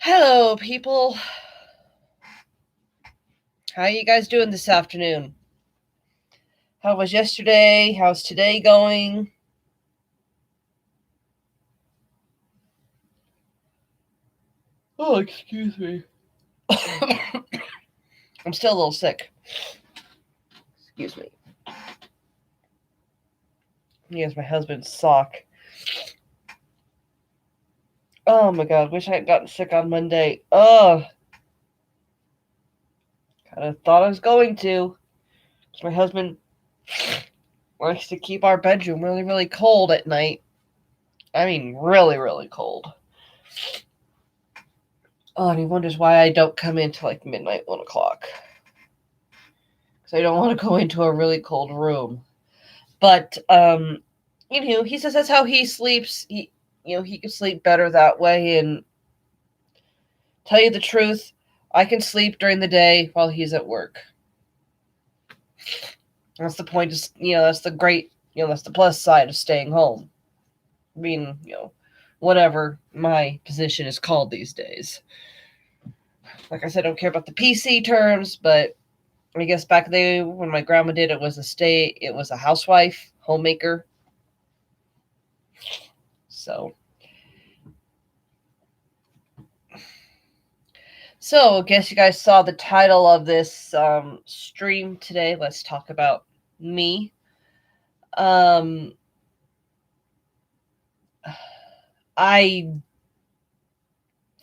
Hello, people. How you guys doing this afternoon? How was yesterday? How's today going? Oh, excuse me. I'm still a little sick. Excuse me. Yes, my husband's sock. Oh my god, wish I had gotten sick on Monday. Ugh. Kinda thought I was going to. 'Cause my husband likes to keep our bedroom really, really cold at night. I mean, really, really cold. Oh, and he wonders why I don't come in till like midnight, 1 o'clock. Because I don't want to go into a really cold room. But he says that's how he sleeps. He can sleep better that way. And tell you the truth, I can sleep during the day while he's at work. That's the point. That's the great. That's the plus side of staying home. I mean, whatever my position is called these days. Like I said, I don't care about the PC terms, but I guess back then when my grandma did it was a housewife, homemaker. So, I guess you guys saw the title of this stream today. Let's talk about me. Um, I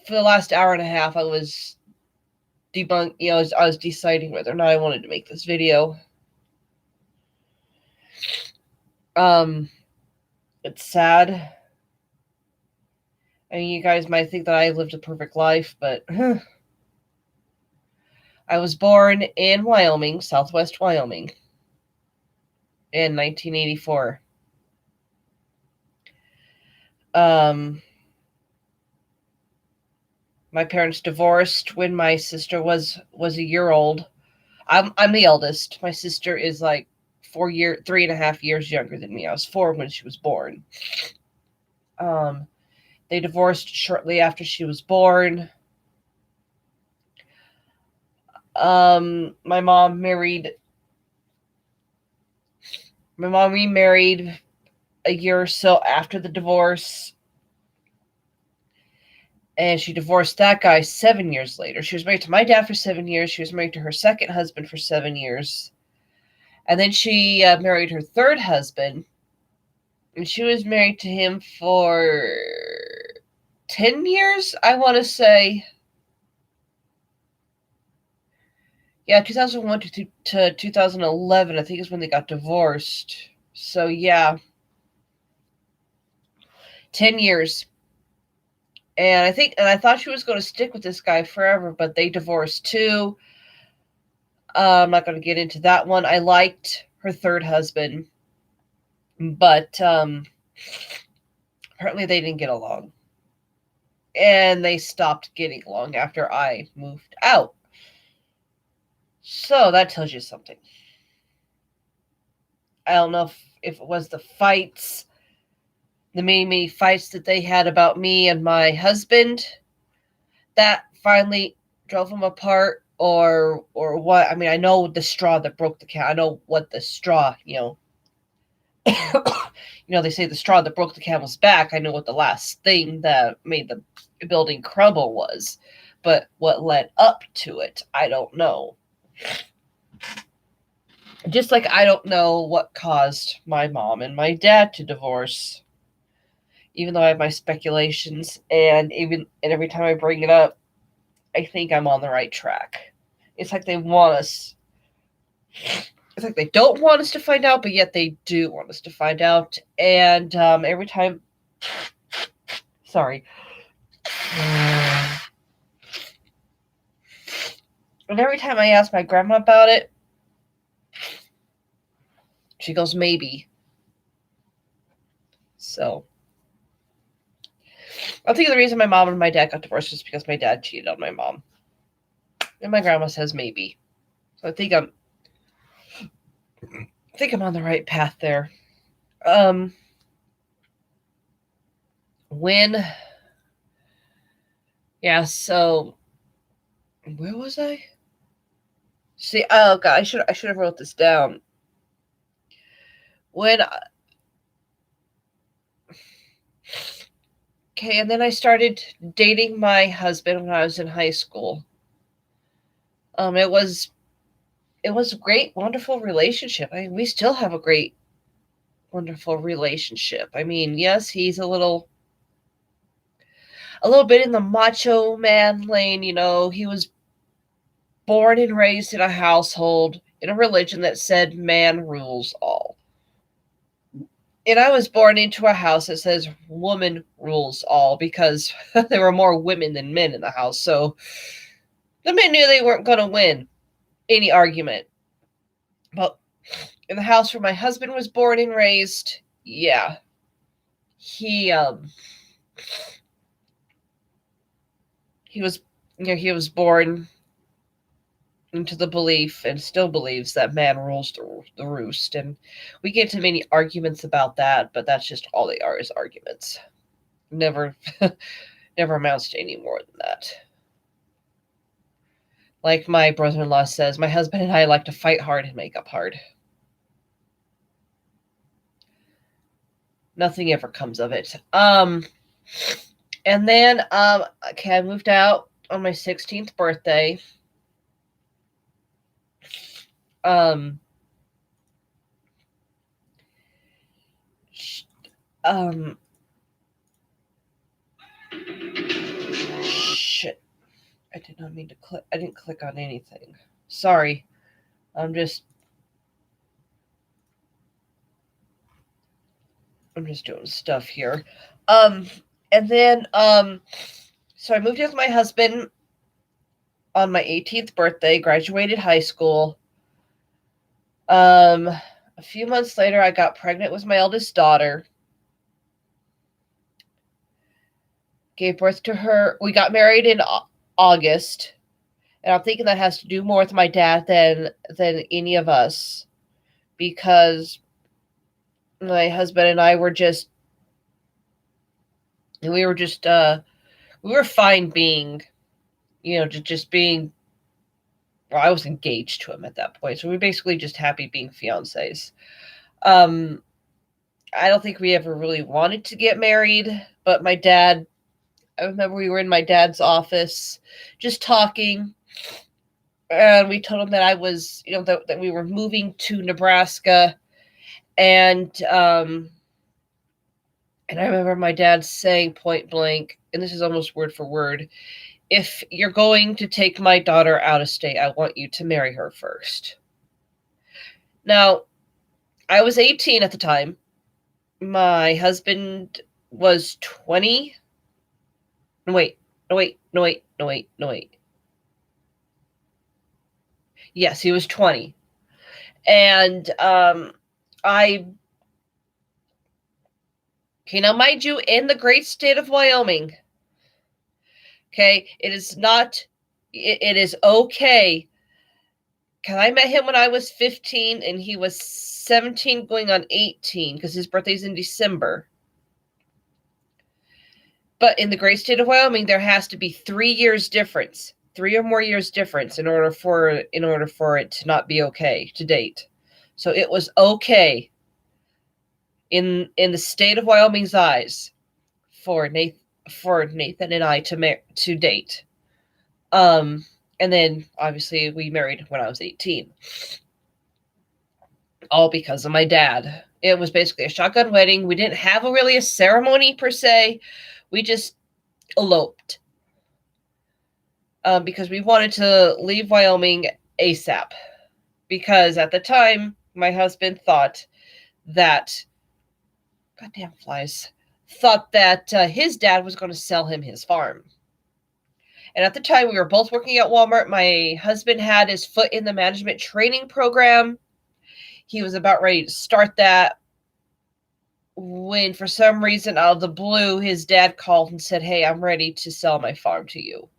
for the last hour and a half, I was I was deciding whether or not I wanted to make this video. It's sad. I mean, you guys might think that I lived a perfect life, but I was born in Wyoming, Southwest Wyoming, in 1984. My parents divorced when my sister was a year old. I'm the eldest. My sister is like 3.5 years younger than me. I was 4 when she was born. They divorced shortly after she was born. My mom remarried a year or so after the divorce. And she divorced that guy 7 years later. She was married to my dad for 7 years. She was married to her second husband for 7 years. And then she married her third husband. And she was married to him for 10 years, I want to say. Yeah, 2001 to 2011, I think is when they got divorced. So, yeah. 10 years. And I thought she was going to stick with this guy forever, but they divorced too. I'm not going to get into that one. I liked her third husband, but apparently they didn't get along. And they stopped getting along after I moved out. So that tells you something. I don't know if it was the fights, the many fights that they had about me and my husband that finally drove them apart, or what. I mean, I know the straw that broke the camel's. I know what the straw, they say the straw that broke the camel's back. I know what the last thing that made the building crumble was, but what led up to it, I don't know. Just like I don't know what caused my mom and my dad to divorce, even though I have my speculations, and every time I bring it up, I think I'm on the right track. It's like they want us. It's like they don't want us to find out, but yet they do want us to find out. And every time, sorry, and every time I ask my grandma about it, she goes, maybe. So I think the reason my mom and my dad got divorced is because my dad cheated on my mom, and my grandma says maybe. So I think I'm on the right path there. When Yeah, so where was I? See, oh god, I should have wrote this down. When Okay, and then I started dating my husband when I was in high school. It was a great, wonderful relationship. I mean, we still have a great, wonderful relationship. I mean, yes, he's a little bit in the macho man lane. He was born and raised in a household in a religion that said man rules all. And I was born into a house that says woman rules all because there were more women than men in the house. So the men knew they weren't going to win any argument. But in the house where my husband was born and raised, yeah, he he was he was born into the belief and still believes that man rules the roost. And we get into many arguments about that, but that's just all they are, is arguments. Never never amounts to any more than that. Like my brother-in-law says, my husband and I like to fight hard and make up hard. Nothing ever comes of it. And then okay, I moved out on my 16th birthday. Um um shit. I did not mean to click. I didn't click on anything. Sorry. I'm just doing stuff here. Um and then so I moved in with my husband on my 18th birthday, graduated high school. A few months later I got pregnant with my eldest daughter. Gave birth to her. We got married in August. And I'm thinking that has to do more with my dad than any of us, because my husband and I were just we were just we were fine being, just being. Well, I was engaged to him at that point, so we were basically just happy being fiancés. Um, I don't think we ever really wanted to get married, but my dad. I remember we were in my dad's office, just talking, and we told him that I was, that we were moving to Nebraska, and I remember my dad saying point blank, and this is almost word for word, if you're going to take my daughter out of state, I want you to marry her first. Now, I was 18 at the time. My husband was 20. No, wait. No, wait. No, wait. No, wait. No, wait. Yes, he was 20. And I okay, now mind you, in the great state of Wyoming, okay, it is okay. Because I met him when I was 15 and he was 17 going on 18, because his birthday's in December. But in the great state of Wyoming, there has to be 3 years difference, 3 or more years difference in order for it to not be okay to date. So it was okay in the state of Wyoming's eyes for Nathan and I to date. And then obviously we married when I was 18. All because of my dad. It was basically a shotgun wedding. We didn't have really a ceremony per se. We just eloped. Because we wanted to leave Wyoming ASAP. Because at the time, my husband thought that, goddamn flies, thought that his dad was going to sell him his farm. And at the time, we were both working at Walmart. My husband had his foot in the management training program. He was about ready to start that when, for some reason, out of the blue, his dad called and said, "Hey, I'm ready to sell my farm to you."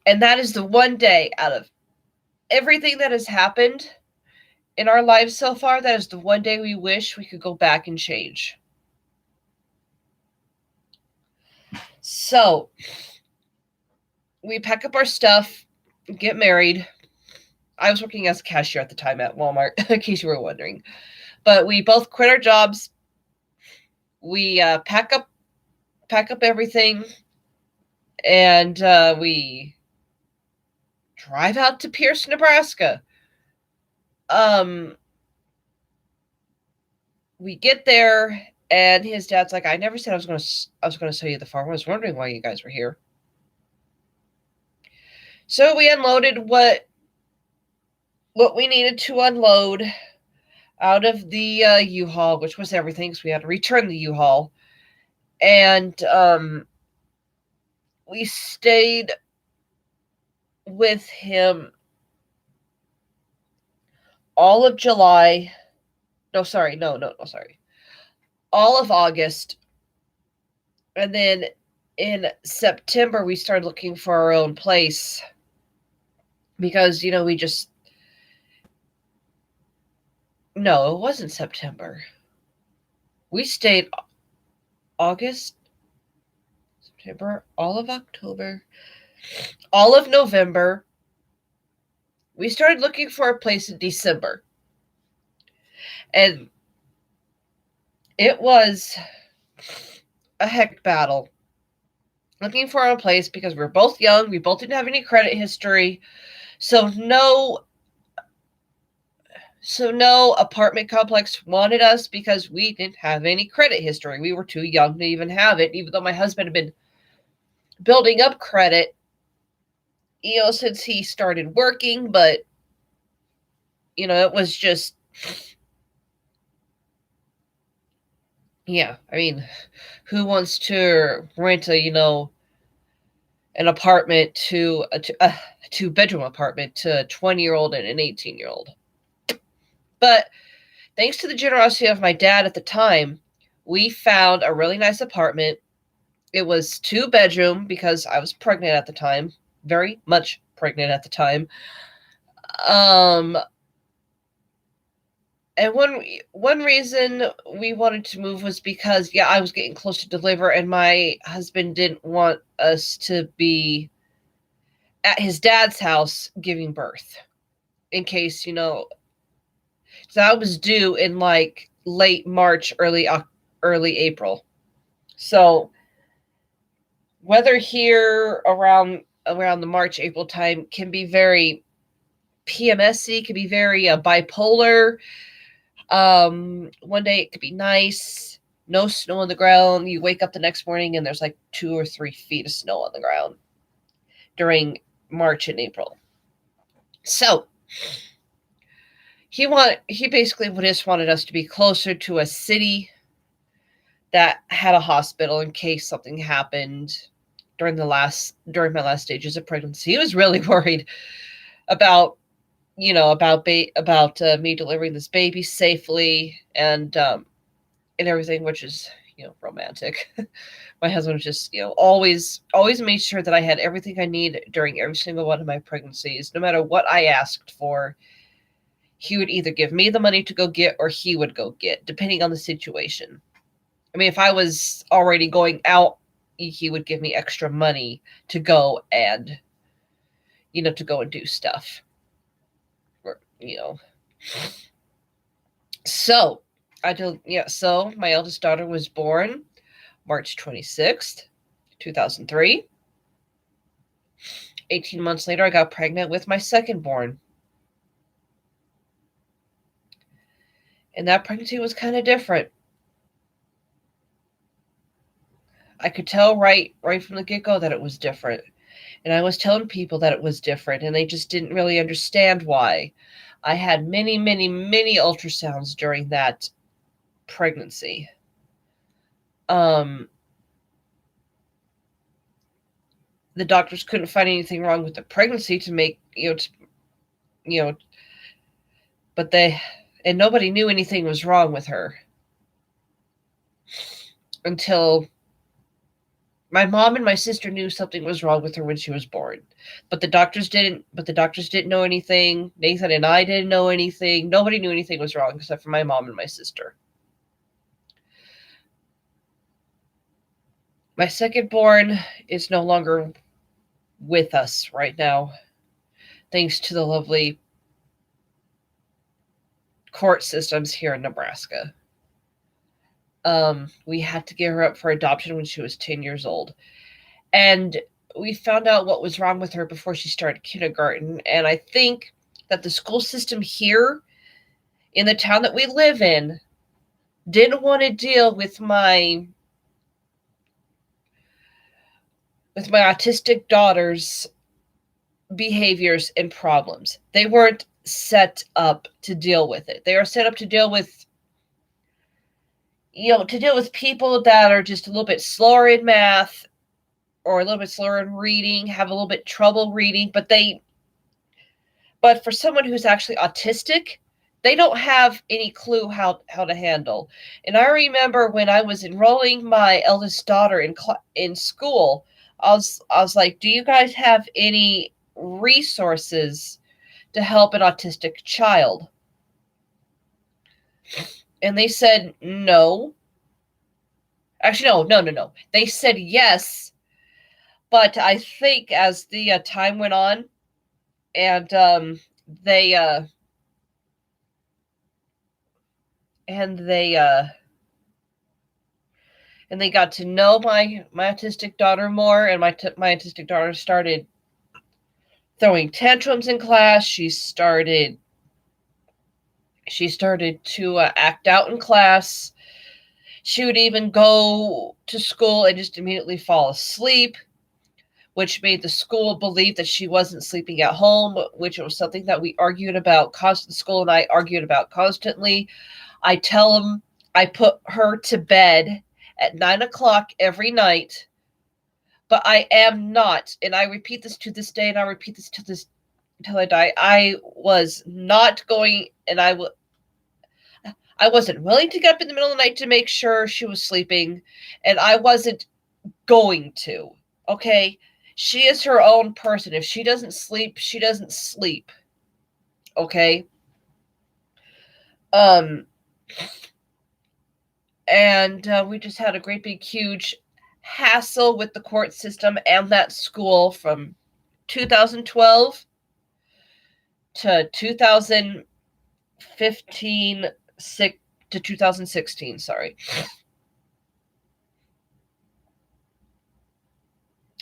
And that is the one day out of everything that has happened in our lives so far, that is the one day we wish we could go back and change. So we pack up our stuff, get married. I was working as a cashier at the time at Walmart, in case you were wondering. But we both quit our jobs. We pack up everything, and we drive out to Pierce, Nebraska. We get there, and his dad's like, "I never said I was going to sell you the farm. I was wondering why you guys were here." So we unloaded what we needed to unload out of the U-Haul, which was everything, so we had to return the U-Haul. And we stayed with him all of July. No, sorry. No, sorry. All of August. And then in September, we started looking for our own place because, we just. No, it wasn't September. We stayed August, September, all of October, all of November. We started looking for a place in December. And it was a heck battle looking for a place because we were both young. We both didn't have any credit history. So no apartment complex wanted us because we didn't have any credit history. We were too young to even have it, even though my husband had been building up credit, since he started working. But, it was just, yeah, I mean, who wants to rent an apartment a two-bedroom apartment to a 20-year-old and an 18-year-old? But thanks to the generosity of my dad at the time, we found a really nice apartment. It was 2-bedroom because I was pregnant at the time, very much pregnant at the time. And one reason we wanted to move was because, I was getting close to deliver, and my husband didn't want us to be at his dad's house giving birth, in case, so I was due in like late March, early April. So weather here around the March, April time can be very PMSy, can be very bipolar. One day it could be nice, no snow on the ground. You wake up the next morning and there's like 2 or 3 feet of snow on the ground during March and April. So he basically just wanted us to be closer to a city that had a hospital in case something happened during my last stages of pregnancy. He was really worried about me delivering this baby safely and everything, which is romantic. My husband was just always made sure that I had everything I need during every single one of my pregnancies. No matter what I asked for, he would either give me the money to go get, or he would go get, depending on the situation. I mean, if I was already going out, he would give me extra money to go and do stuff. So so my eldest daughter was born March 26th, 2003. 18 months later, I got pregnant with my second born. And that pregnancy was kind of different. I could tell right from the get-go that it was different. And I was telling people that it was different, and they just didn't really understand why. I had many, many, many ultrasounds during that pregnancy. The doctors couldn't find anything wrong with the pregnancy to make, but nobody knew anything was wrong with her until my mom and my sister knew something was wrong with her when she was born. But the doctors didn't know anything. Nathan and I didn't know anything. Nobody knew anything was wrong except for my mom and my sister. My second born is no longer with us right now, thanks to the lovely court systems here in Nebraska. We had to give her up for adoption when she was 10 years old. And we found out what was wrong with her before she started kindergarten. And I think that the school system here in the town that we live in didn't want to deal with my autistic daughter's behaviors and problems. They weren't set up to deal with it. They are set up to deal with people that are just a little bit slower in math or a little bit slower in reading, have a little bit trouble reading, but for someone who's actually autistic, they don't have any clue how to handle. And I remember when I was enrolling my eldest daughter in school, I was like, "Do you guys have any resources to help an autistic child?" And they said no. Actually, no. They said yes, but I think as the time went on, and they and they and they got to know my autistic daughter more, and my autistic daughter started throwing tantrums in class. She started to act out in class. She would even go to school and just immediately fall asleep, which made the school believe that she wasn't sleeping at home, which was something that we argued about constantly. School and I argued about constantly. I tell them I put her to bed at 9 o'clock every night, but I am not, and I repeat this to this day, and I'll repeat this until I die. I was not going, and I wasn't willing to get up in the middle of the night to make sure she was sleeping, and I wasn't going to. Okay? She is her own person. If she doesn't sleep, she doesn't sleep. Okay? And we just had a great big huge hassle with the court system and that school from 2012 to 2015 to 2016, sorry.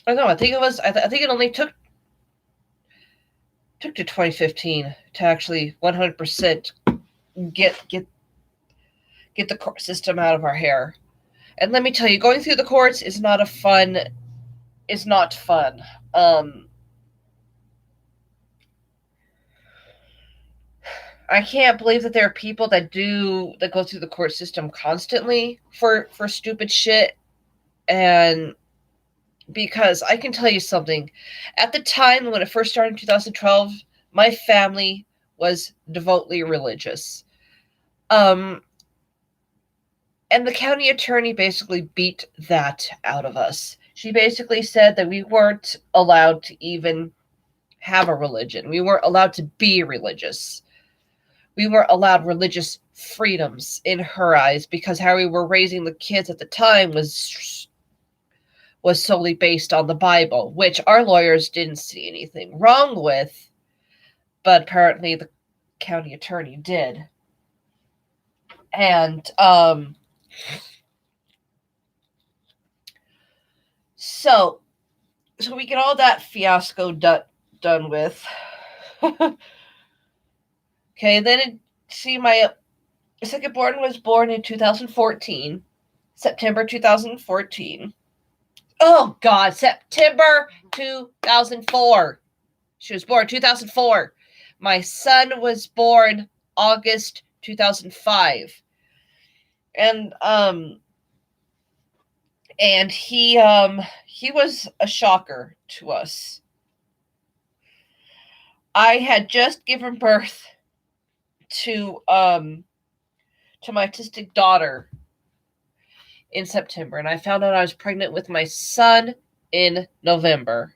I don't know, I think it only took to 2015 to actually 100% get the court system out of our hair. And let me tell you, going through the courts is not fun. I can't believe that there are people that go through the court system constantly for stupid shit. And because I can tell you something, at the time when it first started in 2012, my family was devotedly religious. And the county attorney basically beat that out of us. She basically said that we weren't allowed to even have a religion. We weren't allowed to be religious. We weren't allowed religious freedoms in her eyes because how we were raising the kids at the time was solely based on the Bible, which our lawyers didn't see anything wrong with, but apparently the county attorney did. And so we get all that fiasco done with. Okay, then my second born was born in 2014, September 2014. Oh God, September 2004. She was born 2004. My son was born August 2005. And he was a shocker to us. I had just given birth to my autistic daughter in September, and I found out I was pregnant with my son in November.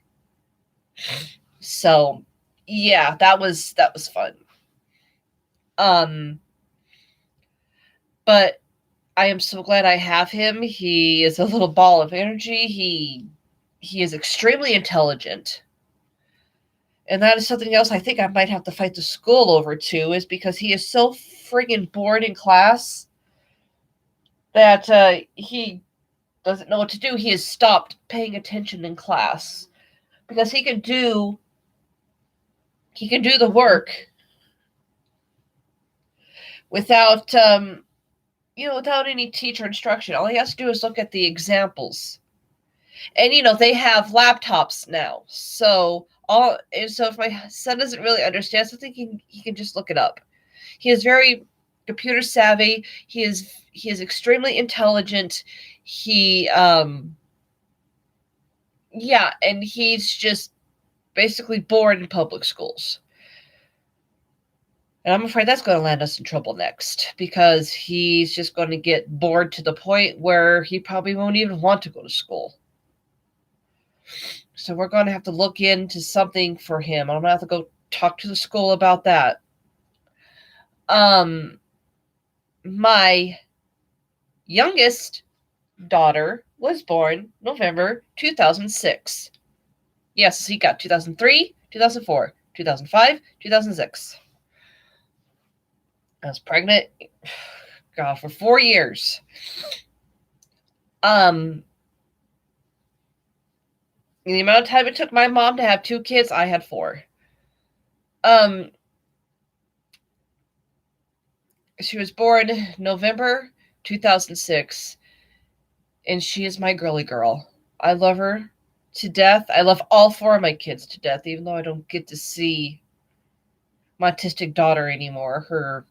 So, yeah, that was fun. But I am so glad I have him. He is a little ball of energy. He is extremely intelligent. And that is something else I think I might have to fight the school over too, is because he is so friggin' bored in class that he doesn't know what to do. He has stopped paying attention in class because he can do the work without without any teacher instruction. All he has to do is look at the examples. And they have laptops now. So if my son doesn't really understand something, he can just look it up. He is very computer savvy. He is extremely intelligent. He yeah, and he's just basically bored in public schools. And I'm afraid that's going to land us in trouble next, because he's just going to get bored to the point where he probably won't even want to go to school. So we're going to have to look into something for him. I'm going to have to go talk to the school about that. My youngest daughter was born November 2006. Yes, he got 2003, 2004, 2005, 2006. I was pregnant, God, for 4 years. The amount of time it took my mom to have 2 kids, I had 4. She was born November 2006, and she is my girly girl. I love her to death. I love all 4 of my kids to death, even though I don't get to see my autistic daughter anymore.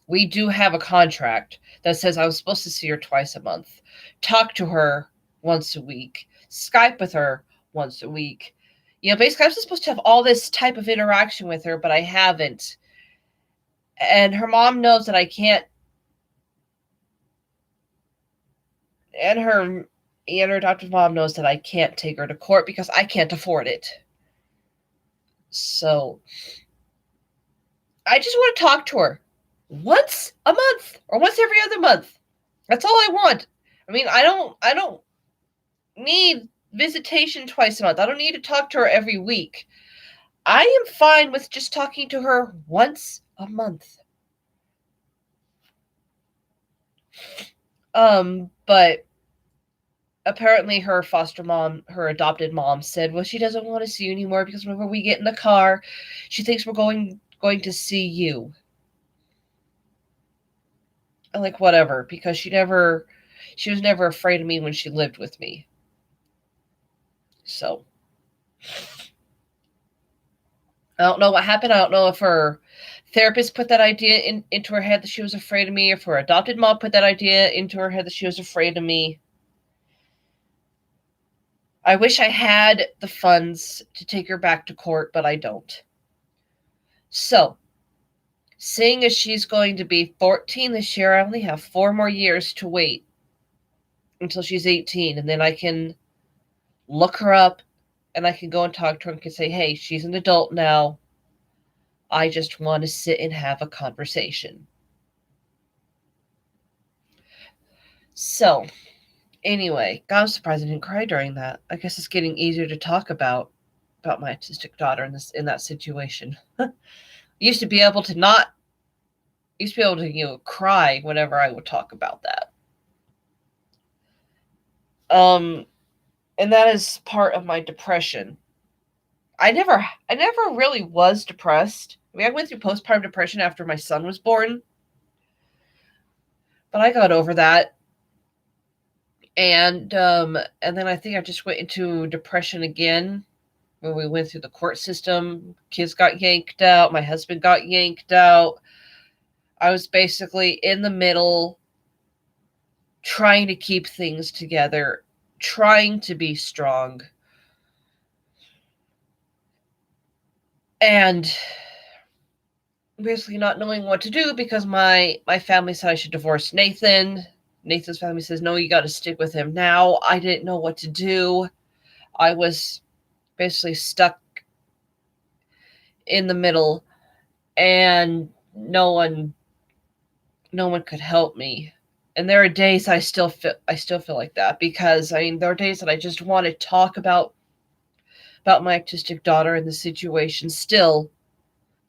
We do have a contract that says I was supposed to see her twice a month, talk to her once a week, Skype with her once a week. Basically, I'm supposed to have all this type of interaction with her, but I haven't. And her mom knows that I can't. And her adoptive mom knows that I can't take her to court because I can't afford it. So I just want to talk to her once a month or once every other month. That's all I want. I mean, I don't need visitation twice a month. I don't need to talk to her every week. I am fine with just talking to her once a month. But apparently her foster mom, her adopted mom, said, well, she doesn't want to see you anymore because whenever we get in the car, she thinks we're going to see you. I'm like, whatever, because she was never afraid of me when she lived with me. So I don't know what happened. I don't know if her therapist put that idea into her head that she was afraid of me, if her adopted mom put that idea into her head that she was afraid of me. I wish I had the funds to take her back to court, but I don't. So, seeing as she's going to be 14 this year, I only have 4 more years to wait until she's 18, and then I can look her up and I can go and talk to her and can say, hey, she's an adult now. I just want to sit and have a conversation. So, anyway, God, I'm surprised I didn't cry during that. I guess it's getting easier to talk about my autistic daughter in that situation. Used to be able to cry whenever I would talk about that. And that is part of my depression. I never really was depressed. I mean, I went through postpartum depression after my son was born, but I got over that. And then I think I just went into depression again when we went through the court system. Kids got yanked out. My husband got yanked out. I was basically in the middle, trying to keep things together, trying to be strong. And basically not knowing what to do because my family said I should divorce Nathan. Nathan's family says, no, you got to stick with him now. I didn't know what to do. I was basically stuck in the middle, and no one no one could help me. And there are days I still feel like that, because I mean there are days that I just want to talk about my autistic daughter and the situation. Still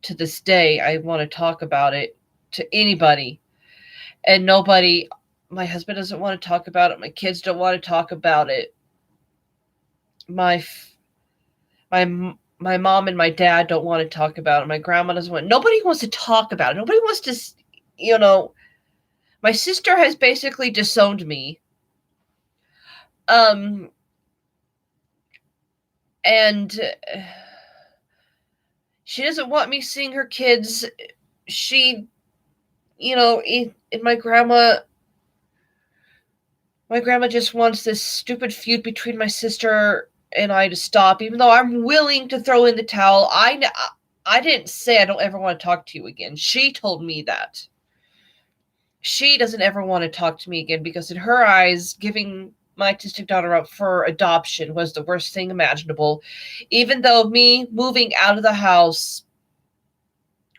to this day I want to talk about it to anybody, and nobody. My husband doesn't want to talk about it, my kids don't want to talk about it, my my mom and my dad don't want to talk about it, my grandma doesn't want. Nobody wants to talk about it. Nobody wants to, you know. My sister has basically disowned me. Um, and she doesn't want me seeing her kids. She, and my grandma just wants this stupid feud between my sister and I to stop, even though I'm willing to throw in the towel. I didn't say I don't ever want to talk to you again. She told me that. She doesn't ever want to talk to me again, because in her eyes, giving my autistic daughter up for adoption was the worst thing imaginable. Even though me moving out of the house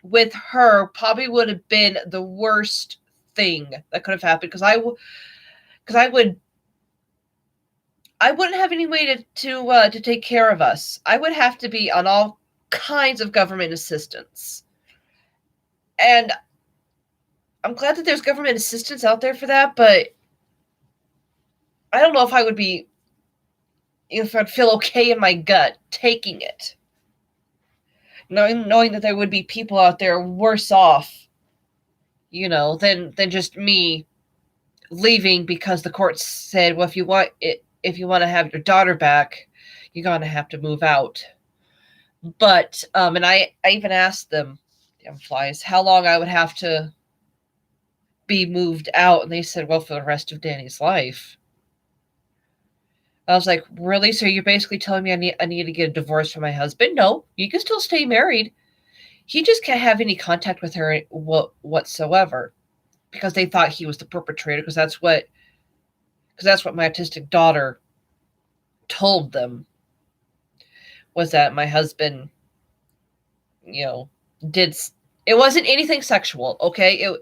with her probably would have been the worst thing that could have happened, because I wouldn't have any way to take care of us. I would have to be on all kinds of government assistance. And I'm glad that there's government assistance out there for that, but I don't know if I would be, if I'd feel okay in my gut taking it. Knowing that there would be people out there worse off, than just me leaving because the court said, well, if you want to have your daughter back, you're gonna have to move out. But and I even asked them, damn flies, how long I would have to be moved out, and they said, well, for the rest of Danny's life. I was like, really? So you're basically telling me I need to get a divorce from my husband? No, you can still stay married. He just can't have any contact with her whatsoever, because they thought he was the perpetrator, because that's what my autistic daughter told them, was that my husband, did. It wasn't anything sexual, okay?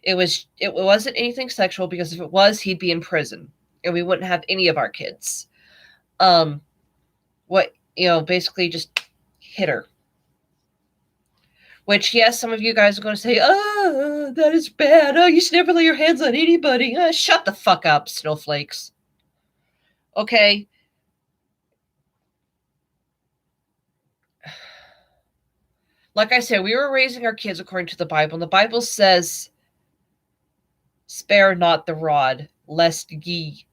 It wasn't anything sexual, because if it was, he'd be in prison and we wouldn't have any of our kids. Basically just hit her. Which, yes, some of you guys are going to say, oh, that is bad. Oh, you should never lay your hands on anybody. Shut the fuck up, snowflakes. Okay? Like I said, we were raising our kids according to the Bible, and the Bible says, spare not the rod, lest ye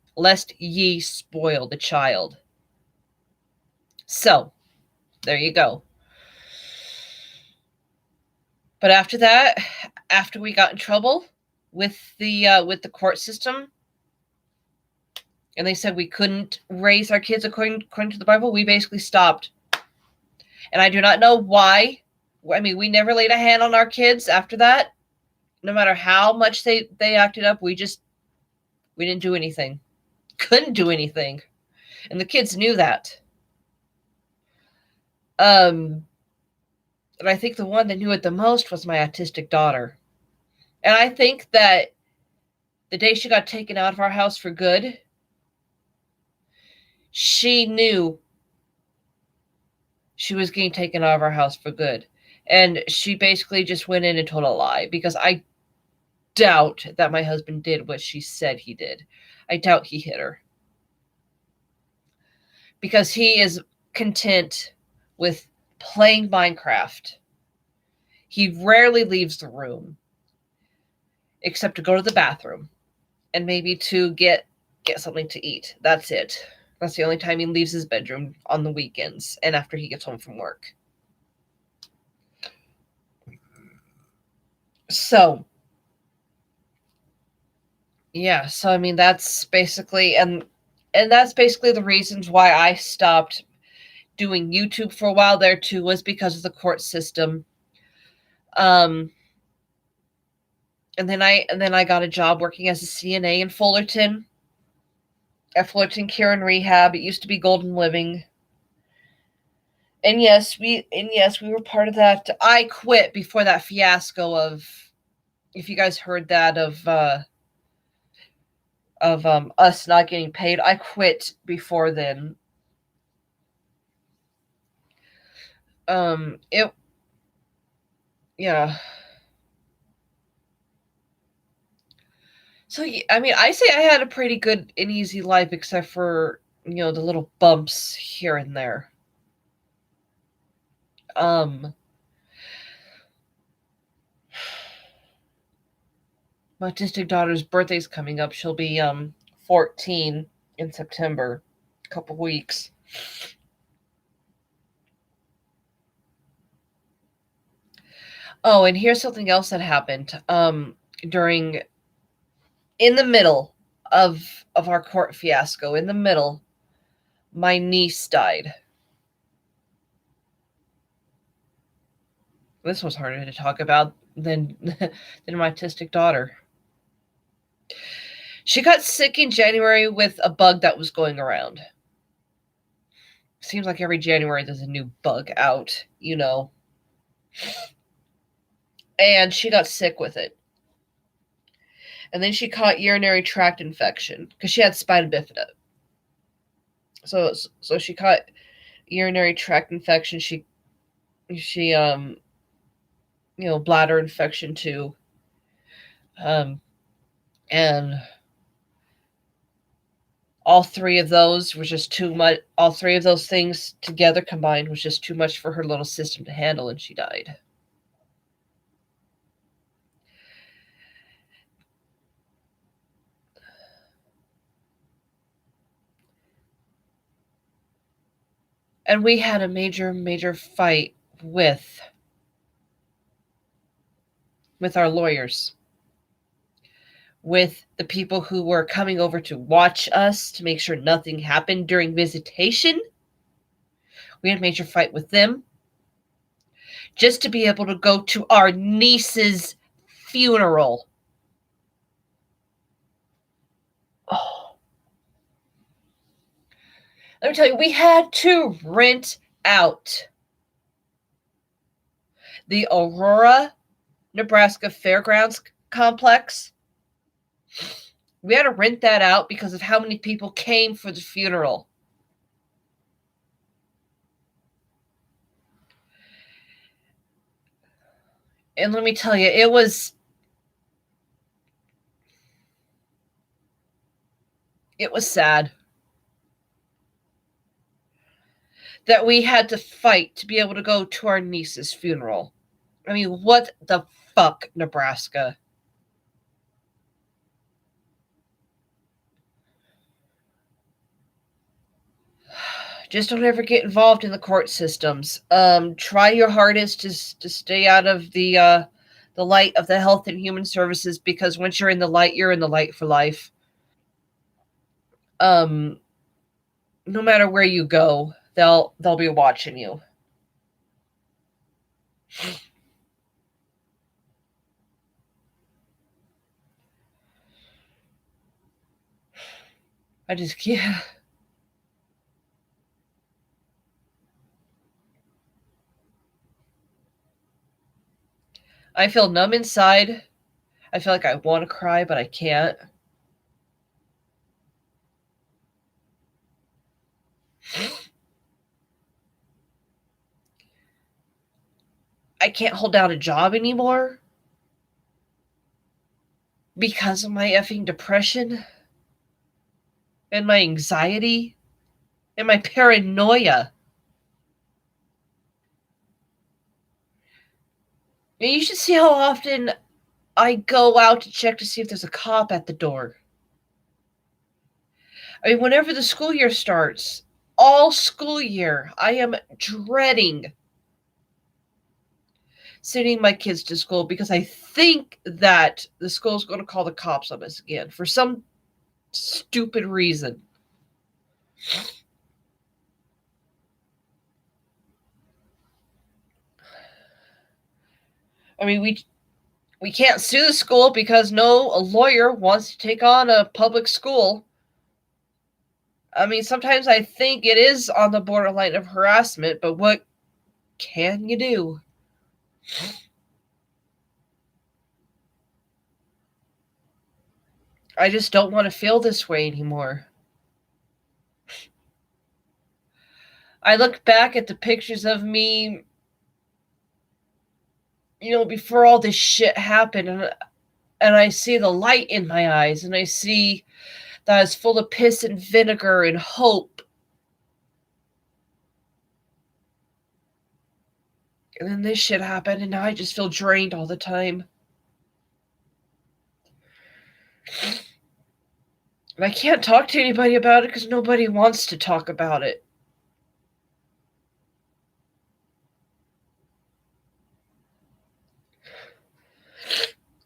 spoil the child. So, there you go. But after that, after we got in trouble with the court system, and they said we couldn't raise our kids according to the Bible, we basically stopped. And I do not know why. I mean, we never laid a hand on our kids after that. No matter how much they acted up, we didn't do anything. Couldn't do anything. And the kids knew that. And I think the one that knew it the most was my autistic daughter. And I think that the day she got taken out of our house for good, she knew she was getting taken out of our house for good. And she basically just went in and told a lie, because I doubt that my husband did what she said he did. I doubt he hit her, because he is content with playing Minecraft. He rarely leaves the room, except to go to the bathroom and maybe to get something to eat. That's it. That's the only time he leaves his bedroom, on the weekends and after he gets home from work. So, yeah, so I mean that's basically and that's basically the reasons why I stopped doing YouTube for a while there too, was because of the court system. And then I got a job working as a CNA in Fullerton. At Fullerton Care and Rehab. It used to be Golden Living. And yes, we were part of that. I quit before that fiasco of if you guys heard that of us not getting paid. I quit before then. It yeah. So I mean, I say I had a pretty good and easy life, except for the little bumps here and there. Um, my autistic daughter's birthday's coming up. She'll be 14 in September, a couple weeks. Oh, and here's something else that happened. During in the middle of our court fiasco, in the middle, my niece died. This was harder to talk about than than my autistic daughter. She got sick in January with a bug that was going around. Seems like every January there's a new bug out, And she got sick with it. And then she caught urinary tract infection because she had spina bifida. So she caught urinary tract infection. She bladder infection too. And all three of those was just too much. All three of those things together combined was just too much for her little system to handle, and she died. And we had a major fight with our lawyers, with the people who were coming over to watch us to make sure nothing happened during visitation. We had a major fight with them just to be able to go to our niece's funeral. Oh. Let me tell you, we had to rent out the Aurora, Nebraska Fairgrounds complex. We had to rent that out because of how many people came for the funeral. And let me tell you, it was sad that we had to fight to be able to go to our niece's funeral. I mean, what the fuck, Nebraska? Just don't ever get involved in the court systems. Try your hardest to stay out of the light of the Health and Human Services, because once you're in the light, you're in the light for life. No matter where you go, they'll be watching you. I just can't. I feel numb inside. I feel like I want to cry, but I can't. I can't hold down a job anymore because of my effing depression and my anxiety and my paranoia. And you should see how often I go out to check to see if there's a cop at the door. I mean, whenever the school year starts, all school year, I am dreading sending my kids to school because I think that the school's going to call the cops on us again for some stupid reason. I mean, we can't sue the school because no lawyer wants to take on a public school. I mean, sometimes I think it is on the borderline of harassment, but what can you do? I just don't want to feel this way anymore. I look back at the pictures of me, before all this shit happened, and I see the light in my eyes, and I see that it's full of piss and vinegar and hope. And then this shit happened, and now I just feel drained all the time. And I can't talk to anybody about it because nobody wants to talk about it.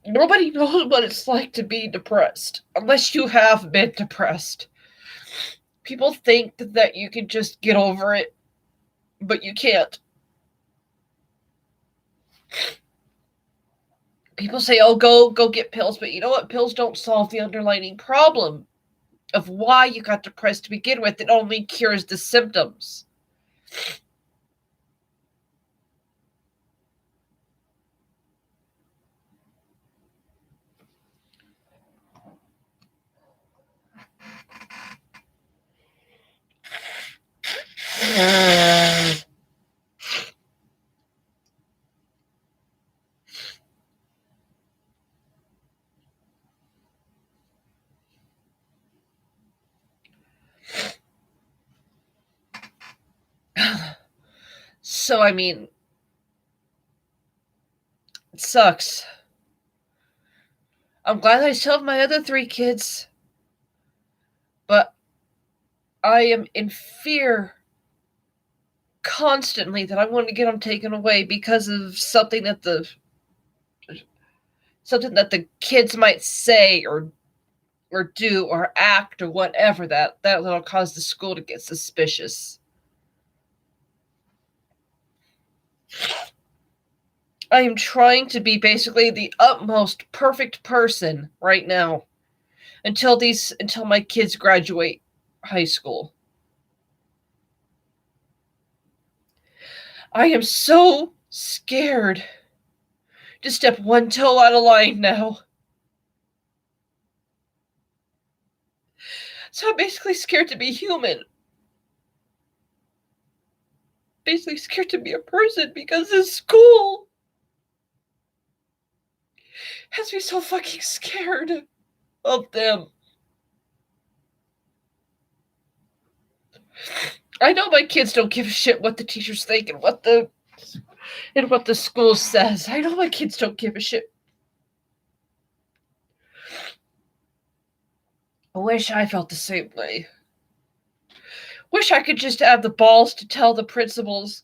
Nobody knows what it's like to be depressed, unless you have been depressed. People think that you can just get over it, but you can't. People say, oh, go get pills, but you know what? Pills don't solve the underlying problem of why you got depressed to begin with. It only cures the symptoms. So, I mean, it sucks. I'm glad I still have my other 3 kids, but I am in fear constantly that I'm going to get them taken away because of something that the kids might say or do or act or whatever that'll cause the school to get suspicious. I am trying to be basically the utmost perfect person right now until my kids graduate high school. I am so scared to step one toe out of line now. So I'm basically scared to be human. Basically scared to be a person because this school has me so fucking scared of them. I know my kids don't give a shit what the teachers think and what the school says. I know my kids don't give a shit. I wish I felt the same way. Wish I could just have the balls to tell the principals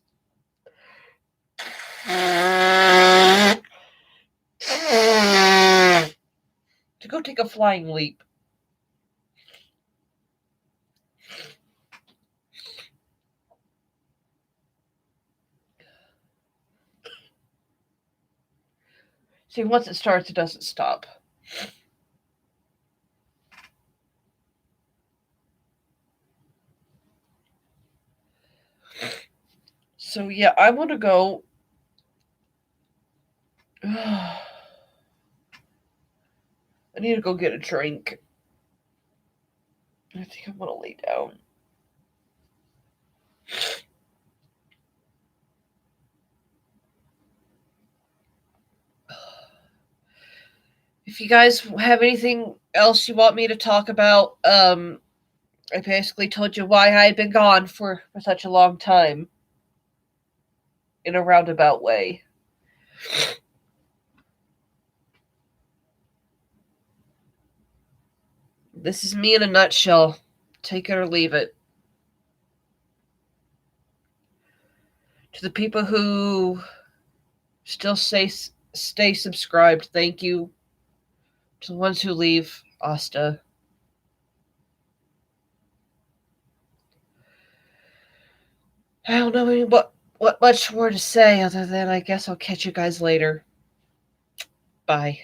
to go take a flying leap. See, once it starts, it doesn't stop. So, yeah, I want to go. I need to go get a drink. I think I'm going to lay down. If you guys have anything else you want me to talk about, I basically told you why I had been gone for such a long time. In a roundabout way. This is me in a nutshell. Take it or leave it. To the people who still stay subscribed, thank you. To the ones who leave, Asta. I don't know what much more to say other than I guess I'll catch you guys later. Bye.